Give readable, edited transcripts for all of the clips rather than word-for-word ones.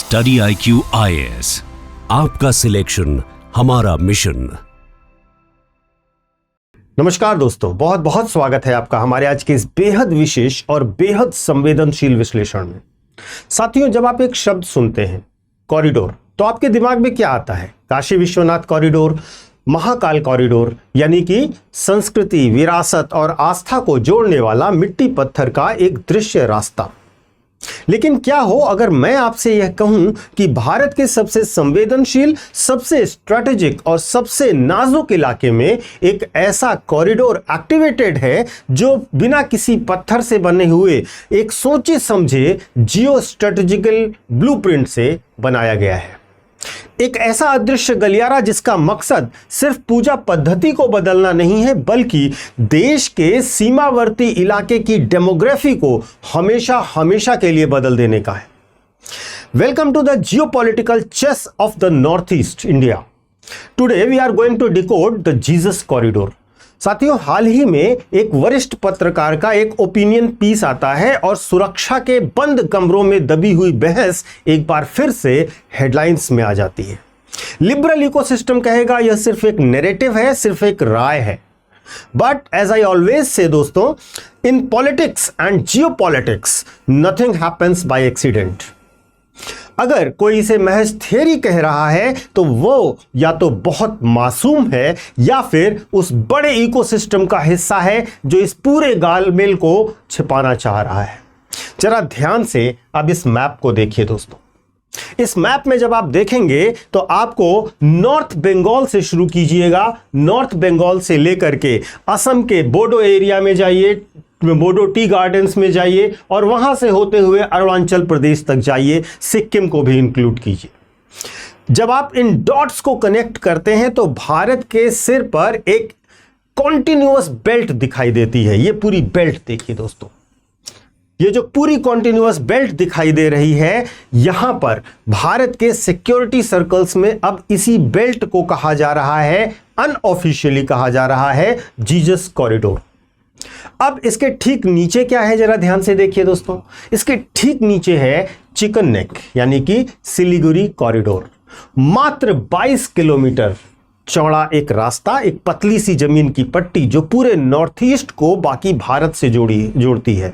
Study IQ IAS, आपका selection हमारा mission. नमस्कार दोस्तों, बहुत बहुत स्वागत है आपका हमारे आज के इस बेहद विशेष और बेहद संवेदनशील विश्लेषण में। साथियों, जब आप एक शब्द सुनते हैं कॉरिडोर, तो आपके दिमाग में क्या आता है? काशी विश्वनाथ कॉरिडोर, महाकाल कॉरिडोर, यानी कि संस्कृति, विरासत और आस्था को जोड़ने वाला मिट्टी पत्थर का एक दृश्य रास्ता। लेकिन क्या हो अगर मैं आपसे यह कहूं कि भारत के सबसे संवेदनशील, सबसे स्ट्रेटेजिक और सबसे नाजुक इलाके में एक ऐसा कॉरिडोर एक्टिवेटेड है जो बिना किसी पत्थर से बने हुए एक सोचे समझे जियो स्ट्रेटेजिकल ब्लूप्रिंट से बनाया गया है। एक ऐसा अदृश्य गलियारा जिसका मकसद सिर्फ पूजा पद्धति को बदलना नहीं है, बल्कि देश के सीमावर्ती इलाके की डेमोग्राफी को हमेशा हमेशा के लिए बदल देने का है। Welcome to the geopolitical chess of the north east India. Today we are going to decode the Jesus corridor. साथियों, हाल ही में एक वरिष्ठ पत्रकार का एक ओपिनियन पीस आता है और सुरक्षा के बंद कमरों में दबी हुई बहस एक बार फिर से हेडलाइंस में आ जाती है। लिबरल इकोसिस्टम कहेगा यह सिर्फ एक नैरेटिव है, सिर्फ एक राय है। But as I always say दोस्तों, in politics and geopolitics nothing happens by accident. अगर कोई इसे महज थ्योरी कह रहा है तो वो या तो बहुत मासूम है या फिर उस बड़े इकोसिस्टम का हिस्सा है जो इस पूरे गालमेल को छिपाना चाह रहा है। जरा ध्यान से अब इस मैप को देखिए दोस्तों। इस मैप में जब आप देखेंगे तो आपको नॉर्थ बंगाल से शुरू कीजिएगा। नॉर्थ बंगाल से लेकर के असम के बोडो एरिया में जाइए, बोडो टी गार्डन्स में जाइए और वहां से होते हुए अरुणाचल प्रदेश तक जाइए, सिक्किम को भी इंक्लूड कीजिए। जब आप इन डॉट्स को कनेक्ट करते हैं तो भारत के सिर पर एक कॉन्टिन्यूअस बेल्ट दिखाई देती है। ये पूरी बेल्ट देखिए दोस्तों, ये जो पूरी कॉन्टिन्यूअस बेल्ट दिखाई दे रही है, यहां पर भारत के सिक्योरिटी सर्कल्स में अब इसी बेल्ट को कहा जा रहा है, अनऑफिशियली कहा जा रहा है, जीसस कॉरिडोर। अब इसके ठीक नीचे क्या है, जरा ध्यान से देखिए दोस्तों। इसके ठीक नीचे है चिकन नेक, यानी कि सिलीगुड़ी कॉरिडोर। मात्र 22 किलोमीटर चौड़ा एक रास्ता, एक पतली सी जमीन की पट्टी जो पूरे नॉर्थ ईस्ट को बाकी भारत से जोड़ती है।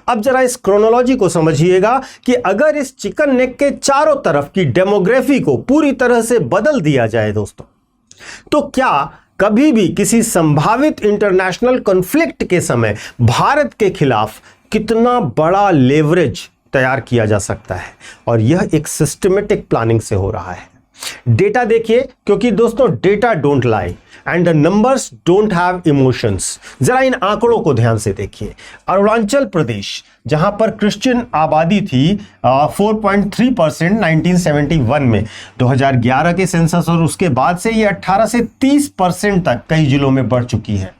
अब जरा इस क्रोनोलॉजी को समझिएगा कि अगर इस चिकन नेक के चारों तरफ की डेमोग्राफी को पूरी तरह से बदल दिया जाए दोस्तों, तो क्या कभी भी किसी संभावित इंटरनेशनल कॉन्फ्लिक्ट के समय भारत के खिलाफ कितना बड़ा लेवरेज तैयार किया जा सकता है। और यह एक सिस्टमेटिक प्लानिंग से हो रहा है। डेटा देखिए, क्योंकि दोस्तों data don't lie and the numbers don't have emotions. जरा इन आंकड़ों को ध्यान से देखिए। अरुणाचल प्रदेश, जहां पर क्रिश्चियन आबादी थी 4.3% 1971 में, 2011 के सेंसस और उसके बाद से ये 18 से 30% तक कई जिलों में बढ़ चुकी है।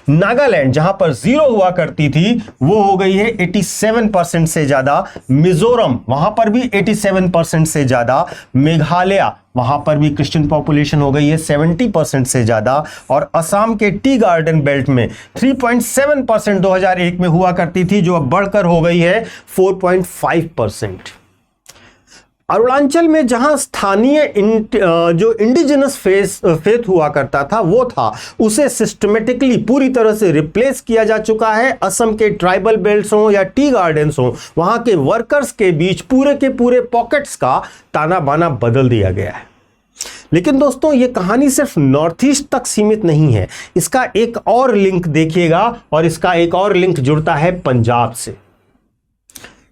नागालैंड, जहां पर 0 हुआ करती थी, वो हो गई है 87% से ज्यादा। मिजोरम, वहां पर भी 87% से ज्यादा। मेघालय, वहां पर भी क्रिश्चियन पॉपुलेशन हो गई है 70% से ज्यादा। और असम के टी गार्डन बेल्ट में 3.7% 2001 में हुआ करती थी, जो अब बढ़कर हो गई है 4.5%। अरुणाचल में जहां स्थानीय जो इंडिजिनस फेथ हुआ करता था वो था, उसे सिस्टमेटिकली पूरी तरह से रिप्लेस किया जा चुका है। असम के ट्राइबल बेल्ट्स हों या टी गार्डन्स हों, वहां के वर्कर्स के बीच पूरे के पूरे पॉकेट्स का ताना बाना बदल दिया गया है। लेकिन दोस्तों, ये कहानी सिर्फ नॉर्थ ईस्ट तक सीमित नहीं है। इसका एक और लिंक देखिएगा, और इसका एक और लिंक जुड़ता है पंजाब से।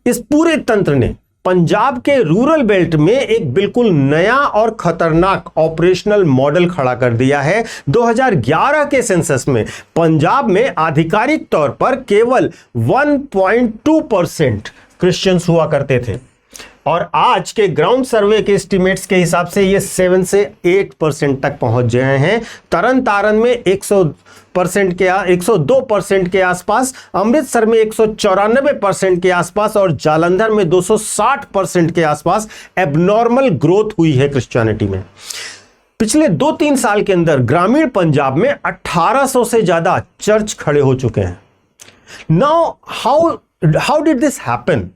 इस पूरे तंत्र ने पंजाब के रूरल बेल्ट में एक बिल्कुल नया और खतरनाक ऑपरेशनल मॉडल खड़ा कर दिया है। 2011 के सेंसस में पंजाब में आधिकारिक तौर पर केवल 1.2% क्रिश्चियंस हुआ करते थे, और आज के ग्राउंड सर्वे के एस्टिमेट्स के हिसाब से ये 7 से 8% तक पहुंच गए हैं। तरन तारन में 102% के आसपास, अमृतसर में 194% के आसपास और जालंधर में 260% के आसपास एबनॉर्मल ग्रोथ हुई है क्रिश्चियनिटी में। पिछले 2-3 साल के अंदर ग्रामीण पंजाब में 1800 से ज्यादा चर्च खड़े हो चुके हैं। Now how did this happen?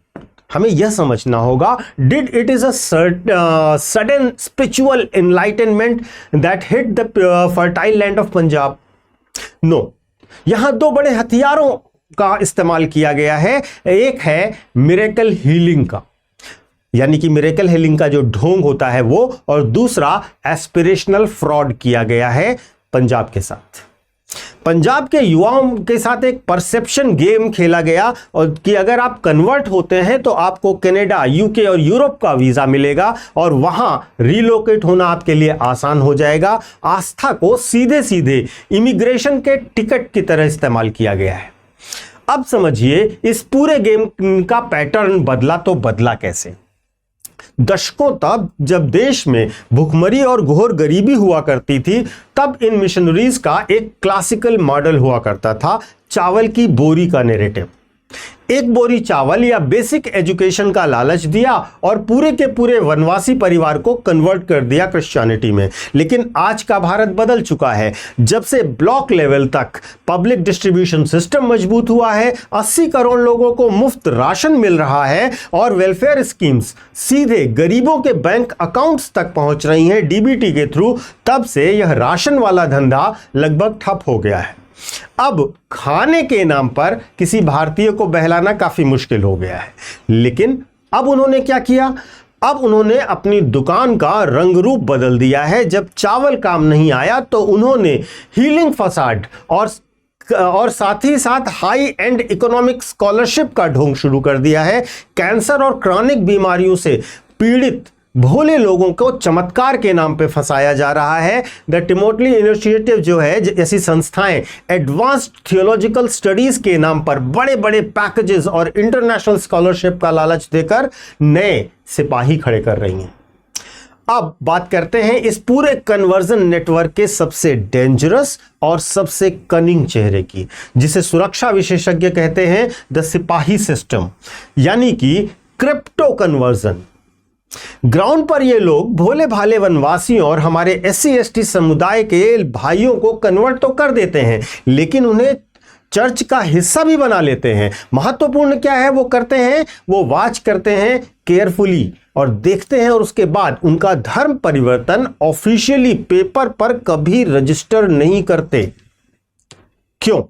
हमें यह समझना होगा, did it is a sudden spiritual enlightenment that hit the fertile land of Punjab? No, यहां दो बड़े हथियारों का इस्तेमाल किया गया है। एक है मिरेकल हीलिंग का, यानी कि मिरेकल हीलिंग का जो ढोंग होता है वो, और दूसरा एस्पिरेशनल फ्रॉड किया गया है पंजाब के साथ। पंजाब के युवाओं के साथ एक परसेप्शन गेम खेला गया और कि अगर आप कन्वर्ट होते हैं तो आपको कनाडा, यूके और यूरोप का वीजा मिलेगा और वहां रिलोकेट होना आपके लिए आसान हो जाएगा। आस्था को सीधे सीधे इमिग्रेशन के टिकट की तरह इस्तेमाल किया गया है। अब समझिए इस पूरे गेम का पैटर्न बदला तो बदला कैसे। दशकों तक जब देश में भुखमरी और घोर गरीबी हुआ करती थी, तब इन मिशनरीज का एक क्लासिकल मॉडल हुआ करता था, चावल की बोरी का नैरेटिव। एक बोरी चावल या बेसिक एजुकेशन का लालच दिया और पूरे के पूरे वनवासी परिवार को कन्वर्ट कर दिया क्रिश्चियनिटी में। लेकिन आज का भारत बदल चुका है। जब से ब्लॉक लेवल तक पब्लिक डिस्ट्रीब्यूशन सिस्टम मजबूत हुआ है, 80 करोड़ लोगों को मुफ्त राशन मिल रहा है और वेलफेयर स्कीम्स सीधे गरीबों के बैंक अकाउंट्स तक पहुंच रही हैं डीबीटी के थ्रू, तब से यह राशन वाला धंधा लगभग ठप हो गया है। अब खाने के नाम पर किसी भारतीय को बहलाना काफी मुश्किल हो गया है। लेकिन अब उन्होंने क्या किया? अब उन्होंने अपनी दुकान का रंग रूप बदल दिया है। जब चावल काम नहीं आया तो उन्होंने हीलिंग फसाड और साथ ही साथ हाई एंड इकोनॉमिक स्कॉलरशिप का ढोंग शुरू कर दिया है। कैंसर और क्रॉनिक बीमारियों से पीड़ित भोले लोगों को चमत्कार के नाम पे फंसाया जा रहा है। द टिमोथली इनिशिएटिव जो है, ऐसी संस्थाएं एडवांस्ड थियोलॉजिकल स्टडीज के नाम पर बड़े बड़े पैकेजेस और इंटरनेशनल स्कॉलरशिप का लालच देकर नए सिपाही खड़े कर रही हैं। अब बात करते हैं इस पूरे कन्वर्जन नेटवर्क के सबसे डेंजरस और सबसे कनिंग चेहरे की, जिसे सुरक्षा विशेषज्ञ कहते हैं द सिपाही सिस्टम, यानी कि क्रिप्टो कन्वर्जन। ग्राउंड पर ये लोग भोले भाले वनवासियों और हमारे SC/ST समुदाय के भाइयों को कन्वर्ट तो कर देते हैं, लेकिन उन्हें चर्च का हिस्सा भी बना लेते हैं। महत्वपूर्ण क्या है वो करते हैं? वो वॉच करते हैं केयरफुली और देखते हैं, और उसके बाद उनका धर्म परिवर्तन ऑफिशियली पेपर पर कभी रजिस्टर नहीं करते। क्यों?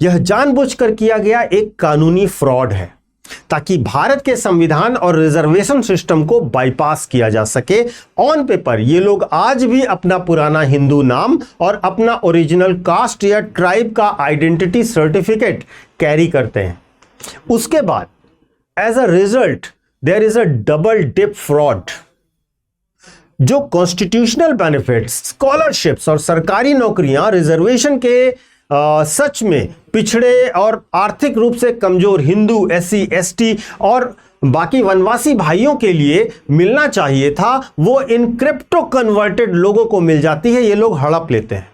यह जानबूझकर किया गया एक कानूनी फ्रॉड है, ताकि भारत के संविधान और रिजर्वेशन सिस्टम को बाईपास किया जा सके। ऑन पेपर ये लोग आज भी अपना पुराना हिंदू नाम और अपना ओरिजिनल कास्ट या ट्राइब का आइडेंटिटी सर्टिफिकेट कैरी करते हैं। उसके बाद as a result there is a double dip fraud. जो कॉन्स्टिट्यूशनल बेनिफिट्स, स्कॉलरशिप्स और सरकारी नौकरियां रिजर्वेशन के सच में पिछड़े और आर्थिक रूप से कमजोर हिंदू, SC/ST और बाकी वनवासी भाइयों के लिए मिलना चाहिए था, वो इन क्रिप्टो कन्वर्टेड लोगों को मिल जाती है। ये लोग हड़प लेते हैं।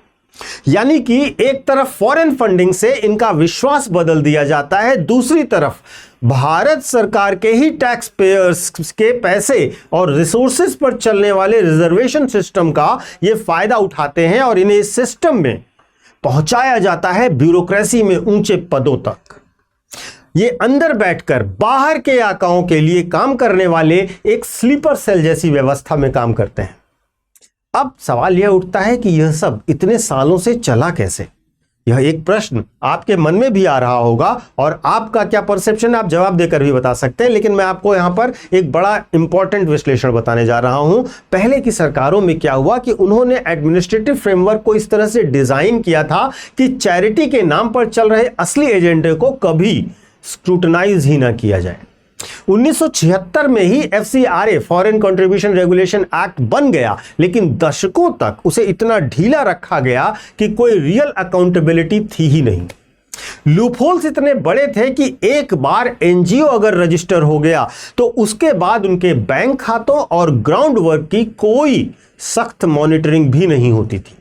यानी कि एक तरफ फॉरेन फंडिंग से इनका विश्वास बदल दिया जाता है, दूसरी तरफ भारत सरकार के ही टैक्स पेयर्स के पैसे और रिसोर्सेज पर चलने वाले रिजर्वेशन सिस्टम का ये फायदा उठाते हैं और इन्हें इस सिस्टम में पहुंचाया जाता है ब्यूरोक्रेसी में ऊंचे पदों तक। ये अंदर बैठकर बाहर के आकाओं के लिए काम करने वाले एक स्लीपर सेल जैसी व्यवस्था में काम करते हैं। अब सवाल यह उठता है कि यह सब इतने सालों से चला कैसे? यह एक प्रश्न आपके मन में भी आ रहा होगा और आपका क्या परसेप्शन है आप जवाब देकर भी बता सकते हैं। लेकिन मैं आपको यहां पर एक बड़ा इंपॉर्टेंट विश्लेषण बताने जा रहा हूं। पहले की सरकारों में क्या हुआ कि उन्होंने एडमिनिस्ट्रेटिव फ्रेमवर्क को इस तरह से डिजाइन किया था कि चैरिटी के नाम पर चल रहे असली एजेंडे को कभी स्क्रूटनाइज ही ना किया जाए। 1976 में ही FCRA foreign contribution regulation act बन गया, लेकिन दशकों तक उसे इतना ढीला रखा गया कि कोई रियल अकाउंटेबिलिटी थी ही नहीं। लूपहोल्स इतने बड़े थे कि एक बार NGO अगर रजिस्टर हो गया तो उसके बाद उनके बैंक खातों और ग्राउंड वर्क की कोई सख्त मॉनिटरिंग भी नहीं होती थी।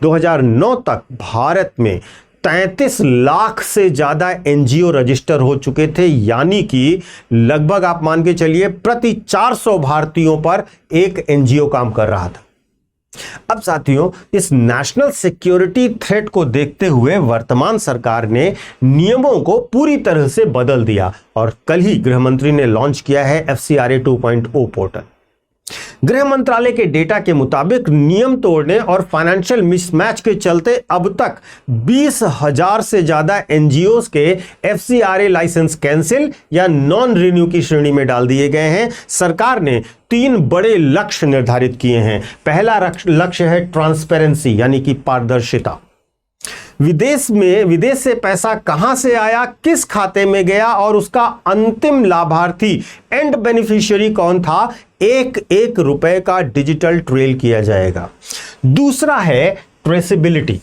2009 तक भारत में 33 लाख से ज्यादा NGO रजिस्टर हो चुके थे, यानी कि लगभग आप मान के चलिए प्रति 400 भारतीयों पर एक NGO काम कर रहा था। अब साथियों, इस नेशनल सिक्योरिटी थ्रेट को देखते हुए वर्तमान सरकार ने नियमों को पूरी तरह से बदल दिया और कल ही गृह मंत्री ने लॉन्च किया है FCRA 2.0 पोर्टल। गृह मंत्रालय के डेटा के मुताबिक नियम तोड़ने और फाइनेंशियल मिसमैच के चलते अब तक 20,000 से ज्यादा एनजीओ के FCRA लाइसेंस कैंसिल या नॉन रिन्यू की श्रेणी में डाल दिए गए हैं। सरकार ने 3 बड़े लक्ष्य निर्धारित किए हैं। पहला लक्ष्य है ट्रांसपेरेंसी यानी कि पारदर्शिता। विदेश से पैसा कहां से आया, किस खाते में गया और उसका अंतिम लाभार्थी एंड बेनिफिशियरी कौन था, एक रुपए का डिजिटल ट्रेल किया जाएगा। दूसरा है ट्रेसेबिलिटी।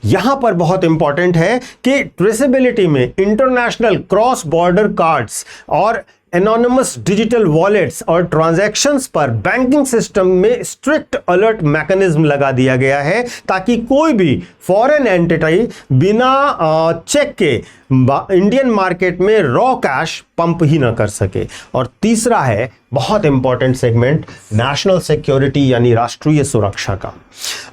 यहां पर बहुत इंपॉर्टेंट है कि ट्रेसेबिलिटी में इंटरनेशनल क्रॉस बॉर्डर कार्ड्स और एनोनिमस डिजिटल वॉलेट्स और ट्रांजैक्शंस पर बैंकिंग सिस्टम में स्ट्रिक्ट अलर्ट मैकेनिज्म लगा दिया गया है ताकि कोई भी फॉरेन एंटिटी बिना चेक के इंडियन मार्केट में रॉ कैश पंप ही ना कर सके। और तीसरा है बहुत इंपॉर्टेंट सेगमेंट, नेशनल सिक्योरिटी यानी राष्ट्रीय सुरक्षा का।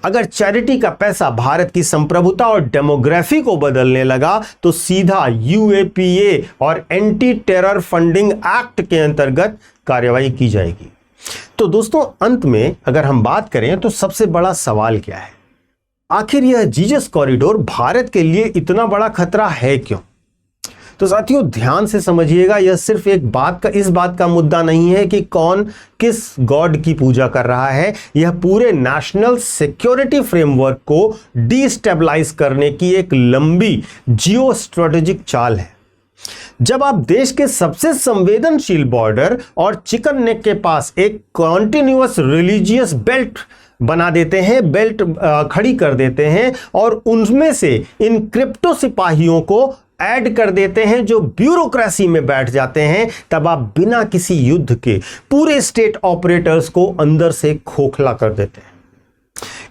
अगर चैरिटी का पैसा भारत की संप्रभुता और डेमोग्राफी को बदलने लगा तो सीधा UAPA और एंटी टेरर फंडिंग एक्ट के अंतर्गत कार्रवाई की जाएगी। तो दोस्तों, अंत में अगर हम बात करें तो सबसे बड़ा सवाल क्या है, आखिर यह जीजस कॉरिडोर भारत के लिए इतना बड़ा खतरा है क्यों? तो साथियों, ध्यान से समझिएगा, यह सिर्फ इस बात का मुद्दा नहीं है कि कौन किस गॉड की पूजा कर रहा है। यह पूरे नेशनल सिक्योरिटी फ्रेमवर्क को डिस्टेबलाइज करने की एक लंबी जियो स्ट्रेटेजिक चाल है। जब आप देश के सबसे संवेदनशील बॉर्डर और चिकन नेक के पास एक कॉन्टिन्यूअस रिलीजियस बेल्ट बना देते हैं, बेल्ट खड़ी कर देते हैं और उनमें से इन क्रिप्टो सिपाहियों को ऐड कर देते हैं जो ब्यूरोक्रेसी में बैठ जाते हैं, तब आप बिना किसी युद्ध के पूरे स्टेट ऑपरेटर्स को अंदर से खोखला कर देते हैं।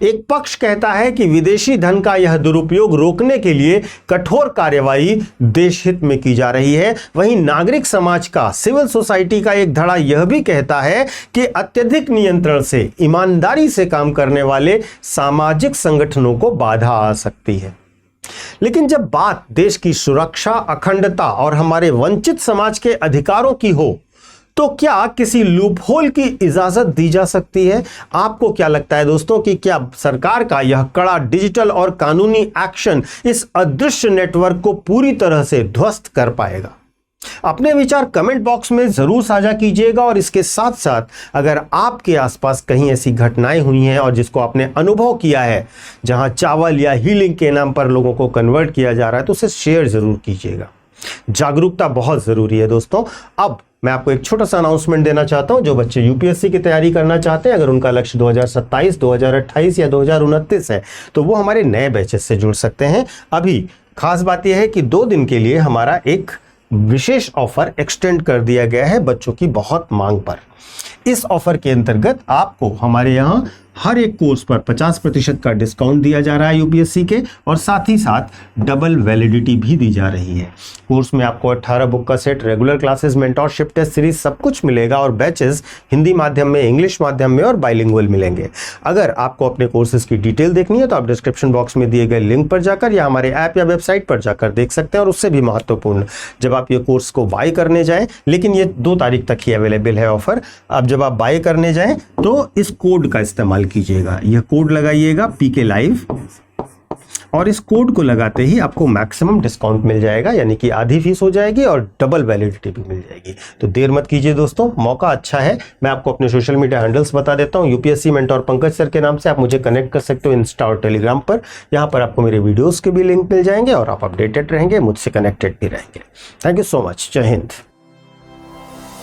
एक पक्ष कहता है कि विदेशी धन का यह दुरुपयोग रोकने के लिए कठोर कार्यवाही देश हित में की जा रही है। वहीं नागरिक समाज का, सिविल सोसाइटी का एक धड़ा यह भी कहता है कि अत्यधिक नियंत्रण से ईमानदारी से काम करने वाले सामाजिक संगठनों को बाधा आ सकती है। लेकिन जब बात देश की सुरक्षा, अखंडता और हमारे वंचित समाज के अधिकारों की हो तो क्या किसी लूपहोल की इजाजत दी जा सकती है? आपको क्या लगता है दोस्तों कि क्या सरकार का यह कड़ा डिजिटल और कानूनी एक्शन इस अदृश्य नेटवर्क को पूरी तरह से ध्वस्त कर पाएगा? अपने विचार कमेंट बॉक्स में जरूर साझा कीजिएगा और इसके साथ साथ अगर आपके आसपास कहीं ऐसी घटनाएं हुई हैं और जिसको आपने अनुभव किया है जहां चावल या हीलिंग के नाम पर लोगों को कन्वर्ट किया जा रहा है तो उसे शेयर जरूर कीजिएगा। जागरूकता बहुत जरूरी है दोस्तों। अब मैं आपको एक छोटा सा अनाउंसमेंट देना चाहता हूं। जो बच्चे यूपीएससी की तैयारी करना चाहते हैं, अगर उनका लक्ष्य 2027, 2028 या 2029 है तो वो हमारे नए बैचेस से जुड़ सकते हैं। अभी खास बात यह है कि 2 दिन के लिए हमारा एक विशेष ऑफर एक्सटेंड कर दिया गया है बच्चों की बहुत मांग पर। इस ऑफर के अंतर्गत आपको हमारे यहाँ हर एक कोर्स पर 50% का डिस्काउंट दिया जा रहा है यूपीएससी के, और साथ ही साथ डबल वैलिडिटी भी दी जा रही है। कोर्स में आपको 18 बुक का set, regular classes, mentorship, test series सब कुछ मिलेगा और बैचेस हिंदी माध्यम में, इंग्लिश माध्यम में और बाइलिंगुअल मिलेंगे। अगर आपको अपने कोर्सेज की डिटेल देखनी है तो आप डिस्क्रिप्शन बॉक्स में दिए गए लिंक पर जाकर या हमारे ऐप या वेबसाइट पर जाकर देख सकते हैं। और उससे भी महत्वपूर्ण, जब आप ये कोर्स को बाय करने जाएं, लेकिन ये 2 तारीख तक ही अवेलेबल है ऑफर, अब जब आप बाय करने जाएं तो इस कोड का इस्तेमाल कीजिएगा। यह कोड लगाइएगा PK Live और इस कोड को लगाते ही आपको मैक्सिमम डिस्काउंट मिल जाएगा, यानी कि आधी फीस हो जाएगी और डबल वैलिडिटी भी मिल जाएगी। तो देर मत कीजिए दोस्तों, मौका अच्छा है। मैं आपको अपने सोशल मीडिया हैंडल्स बता देता हूं। यूपीएससी मेंटोर पंकज सर के नाम से आप मुझे कनेक्ट कर सकते हो इंस्टा और टेलीग्राम पर। यहां पर आपको मेरे वीडियोस के भी लिंक मिल जाएंगे और आप अपडेटेड रहेंगे, मुझसे कनेक्टेड भी रहेंगे। Thank you so much. जय हिंद।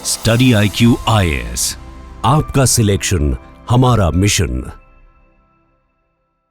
स्टडी IQ IAS, आपका सिलेक्शन हमारा मिशन।